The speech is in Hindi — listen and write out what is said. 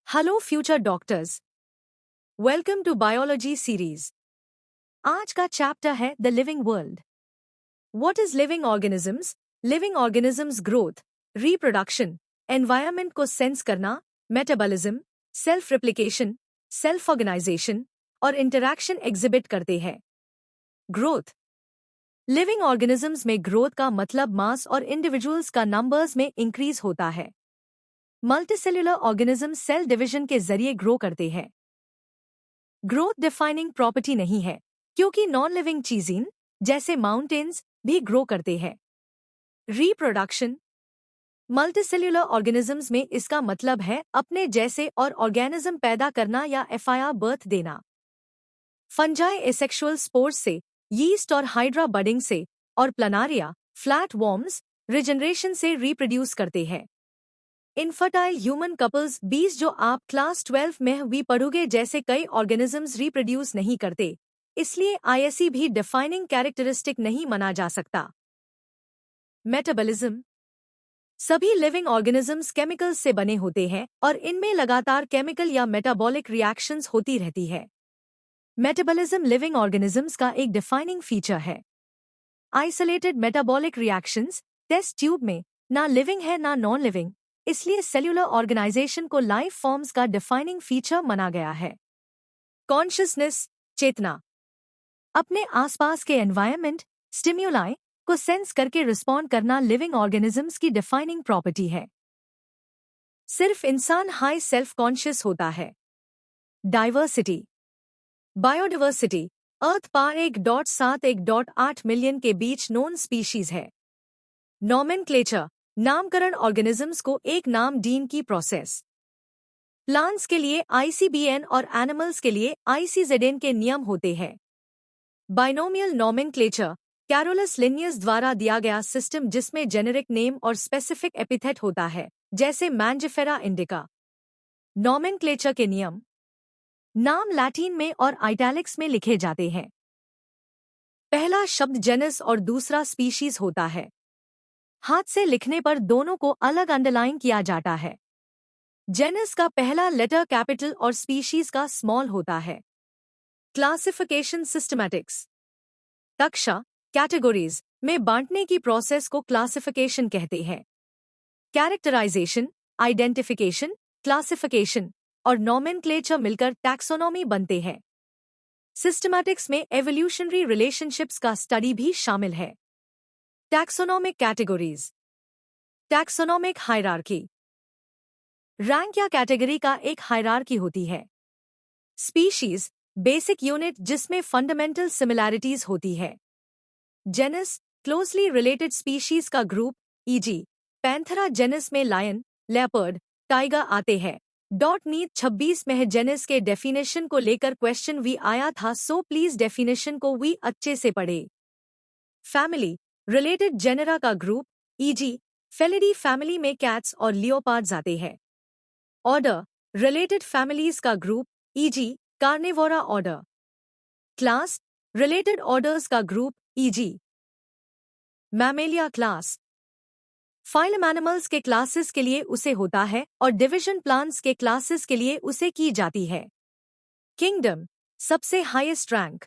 Hello future doctors, welcome to biology series. आज का चैप्टर है the living world. What is living organisms? Living organisms growth, reproduction, environment को सेंस करना, metabolism, self replication, self organisation और इंटरैक्शन एग्जिबिट करते हैं। ग्रोथ। लिविंग ऑर्गेनिजम्स में ग्रोथ का मतलब मास और इंडिविजुअल्स का नंबर्स में इंक्रीज होता है। मल्टीसेल्युलर ऑर्गेनिज्म सेल डिवीजन के जरिए ग्रो करते हैं। ग्रोथ डिफाइनिंग प्रॉपर्टी नहीं है, क्योंकि नॉन लिविंग चीजें जैसे माउंटेन्स भी ग्रो करते हैं। रिप्रोडक्शन। मल्टीसेल्युलर ऑर्गेनिजम्स में इसका मतलब है अपने जैसे और ऑर्गेनिज्म पैदा करना या एफआईआर बर्थ देना। फंजाई एसेक्सुअल स्पोर्स से, यीस्ट और हाइड्रा बडिंग से, और प्लानारिया, फ्लैट वॉर्म्स, रिजनरेशन से रिप्रोड्यूस करते हैं। इनफर्टाइल ह्यूमन कपल्स 20 जो आप क्लास 12 में भी पढ़ोगे जैसे कई ऑर्गेनिजम्स रिप्रोड्यूस नहीं करते, इसलिए आईएसई भी डिफाइनिंग कैरेक्टरिस्टिक नहीं माना जा सकता। मेटाबॉलिज्म। सभी लिविंग ऑर्गेनिजम्स केमिकल्स से बने होते हैं और इनमें लगातार केमिकल या मेटाबॉलिक रिएक्शंस होती रहती है। मेटाबॉलिज्म लिविंग ऑर्गेनिजम्स का एक डिफाइनिंग फीचर है। Isolated metabolic reactions test tube में ना लिविंग है ना नॉन लिविंग, इसलिए सेल्यूलर ऑर्गेनाइजेशन को लाइफ फॉर्म्स का डिफाइनिंग फीचर माना गया है। कॉन्शियसनेस, चेतना। अपने आसपास के एनवायरनमेंट, स्टिम्युलाई को सेंस करके रिस्पॉन्ड करना लिविंग ऑर्गेनिजम्स की डिफाइनिंग प्रॉपर्टी है। सिर्फ इंसान हाई सेल्फ कॉन्शियस होता है। डाइवर्सिटी। बायोडाइवर्सिटी अर्थ पर 1.7-1.8 मिलियन के बीच नोन स्पीशीज है। नॉमेनक्लेचर नामकरण ऑर्गेनिजम्स को एक नाम डीन की प्रोसेस। प्लांट्स के लिए आईसीबीएन और एनिमल्स के लिए आईसीजेडएन के नियम होते हैं। बाइनोमियल नॉमेनक्लेचर कैरोलस लिनियस द्वारा दिया गया सिस्टम जिसमें जेनेरिक नेम और स्पेसिफिक एपिथेट होता है, जैसे मैंजिफेरा इंडिका। नॉमेनक्लेचर के नियम। नाम लैटिन में और आइटैलिक्स में लिखे जाते हैं। पहला शब्द जेनस और दूसरा स्पीशीज होता है। हाथ से लिखने पर दोनों को अलग अंडरलाइन किया जाता है। जेनस का पहला लेटर कैपिटल और स्पीशीज का स्मॉल होता है। Classification systematics. कक्षा कैटेगरीज में बांटने की प्रोसेस को क्लासिफिकेशन कहते हैं। कैरेक्टराइजेशन, आइडेंटिफिकेशन, क्लासिफिकेशन और नॉमेनक्लेचर मिलकर टैक्सोनॉमी बनते हैं। सिस्टमैटिक्स में एवोल्यूशनरी रिलेशनशिप्स का स्टडी भी शामिल है। Taxonomic categories. Taxonomic hierarchy. Rank या कैटेगरी का एक हायरार्की होती है। स्पीशीज बेसिक यूनिट जिसमें फंडामेंटल सिमिलैरिटीज होती है। जेनस क्लोजली रिलेटेड स्पीशीज का ग्रुप, ई.जी. पैंथेरा जेनस में लायन, लेपर्ड, टाइगर आते हैं। नीट 26 में जेनस के डेफिनेशन को लेकर क्वेश्चन भी आया था, सो प्लीज डेफिनेशन को भी अच्छे से पढ़े। फैमिली रिलेटेड जेनेरा का ग्रुप, ई.जी. फेलिडी फैमिली में कैट्स और लियोपार्ड्स आते हैं। ऑर्डर रिलेटेड फैमिलीज का ग्रुप, e g. Carnivora order. Class related orders का ग्रुप, e g. Mammalia class. Phylum animals के क्लासेस के लिए उसे होता है और डिवीजन प्लांट्स के क्लासेस के लिए उसे की जाती है। किंगडम सबसे हाईएस्ट रैंक।